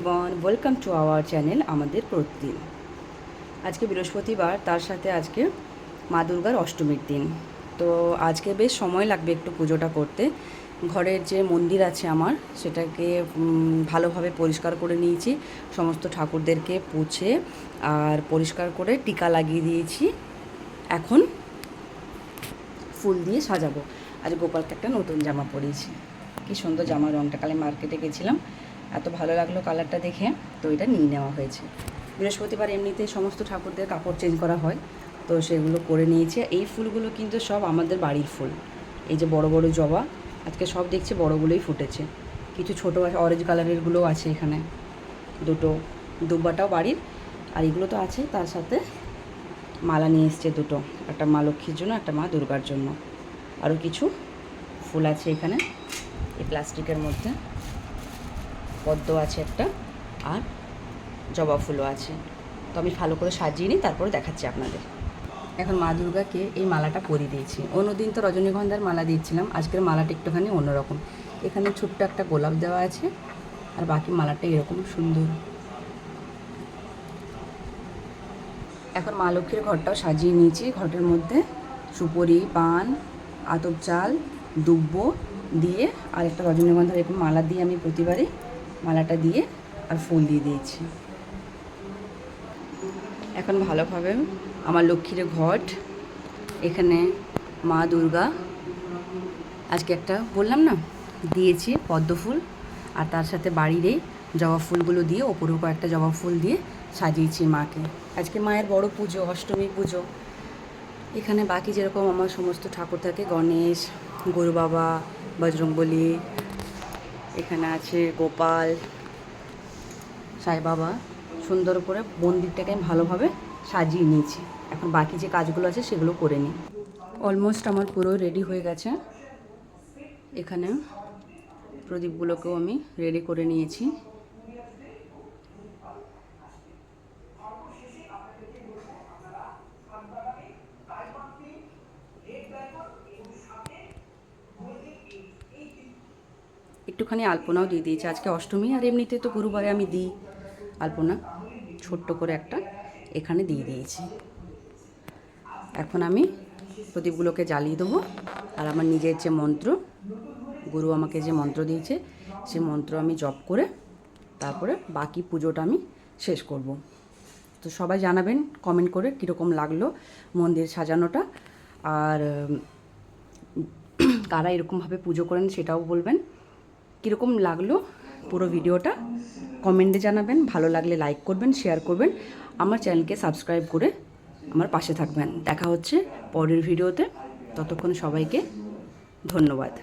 Everyone, welcome to our channel আমাদের প্রতিদিন। আজকে বৃহস্পতিবার, তার সাথে আজকে মা দুর্গার অষ্টমীর দিন। তো আজকে বেশ সময় লাগবে একটু পুজোটা করতে। ঘরের যে মন্দির আছে আমার, সেটাকে ভালোভাবে পরিষ্কার করে নিয়েছি, সমস্ত ঠাকুরদেরকে পুছে আর পরিষ্কার করে টিকা লাগিয়ে দিয়েছি। এখন ফুল দিয়ে সাজাবো। আজ গোপালকে একটা নতুন জামা পরিয়েছি, কি সুন্দর জামা, রঙটা কালে মার্কেটে গেছিলাম, এত ভালো লাগলো কালারটা দেখে, তো এটা নিয়ে নেওয়া হয়েছে। বৃহস্পতিবার এমনিতেই সমস্ত ঠাকুরদের কাপড় চেঞ্জ করা হয়, তো সেগুলো করে নিয়েছে। এই ফুলগুলো কিন্তু সব আমাদের বাড়ির ফুল। এই যে বড় বড় জবা, আজকে সব দেখছি বড়গুলোই ফুটেছে, কিছু ছোটো অরেঞ্জ কালারেরগুলোও আছে এখানে দুটো। দুব্বাটাও বাড়ির, আর এগুলো তো আছে। তার সাথে মালা নিয়ে এসছে দুটো, একটা মা লক্ষ্মীর জন্য, একটা মা দুর্গার জন্য। আরও কিছু ফুল আছে এখানে এই প্লাস্টিকের মধ্যে, পদ্ম আছে একটা, আর জবা ফুলও আছে। তো আমি ভালো করে সাজিয়ে নিই, তারপরে দেখাচ্ছি আপনাদের। এখন মা দুর্গাকে এই মালাটা পরিয়ে দিয়েছি। অন্যদিন তো রজনীগন্ধার মালা দিয়েছিলাম, আজকের মালাটা একটুখানি অন্যরকম। এখানে ছোট্ট একটা গোলাপ দেওয়া আছে, আর বাকি মালাটা এরকম সুন্দর। এখন মা লক্ষ্মীর ঘরটাও সাজিয়ে নিয়েছি। ঘরটার মধ্যে সুপুরি, পান, আতপ চাল, দুব্ব দিয়ে আর একটা রজনীগন্ধার এরকম মালা দিয়ে আমি প্রতিবারই মালাটা দিয়ে আর ফুল দিয়ে দিয়েছি। এখন ভালোভাবে আমার লক্ষ্মীর ঘট, এখানে মা দুর্গা, আজকে একটা বললাম না দিয়েছি পদ্ম ফুল, আর তার সাথে বাড়ির এই জবা ফুলগুলো দিয়ে, ওপরেও কয়েকটা জবা ফুল দিয়ে সাজিয়েছি মাকে। আজকে মায়ের বড় পুজো, অষ্টমী পুজো। এখানে বাকি যেরকম আমার সমস্ত ঠাকুর থাকে, গণেশ, গরু বাবা, বজরংবলী, এখানে আছে গোপাল, সাই বাবা। সুন্দর করে মন্দিরটাকে আমি ভালোভাবে সাজিয়ে নিয়েছি। এখন বাকি যে কাজগুলো আছে সেগুলো করে নিই। অলমোস্ট আমার পুরো রেডি হয়ে গেছে। এখানে প্রদীপগুলোকেও আমি রেডি করে নিয়েছি। একটুখানি আলপনাও দিয়ে দিয়েছি, আজকে অষ্টমী, আর এমনিতে তো গুরুবারে আমি দিই আলপনা, ছোট্ট করে একটা এখানে দিয়ে দিয়েছি। এখন আমি প্রদীপগুলোকে জ্বালিয়ে দেবো, আর আমার নিজের যে মন্ত্র, গুরু আমাকে যে মন্ত্র দিয়েছে, সে মন্ত্র আমি জপ করে তারপরে বাকি পুজোটা আমি শেষ করব। তো সবাই জানাবেন কমেন্ট করে কীরকম লাগলো মন্দির সাজানোটা, আর কারা এরকমভাবে পুজো করেন সেটাও বলবেন। কীরকম লাগলো পুরো ভিডিওটা কমেন্টে জানাবেন। ভালো লাগলে লাইক করবেন, শেয়ার করবেন, আমার চ্যানেলকে সাবস্ক্রাইব করে আমার পাশে থাকবেন। দেখা হচ্ছে পরের ভিডিওতে, ততক্ষণ সবাইকে ধন্যবাদ।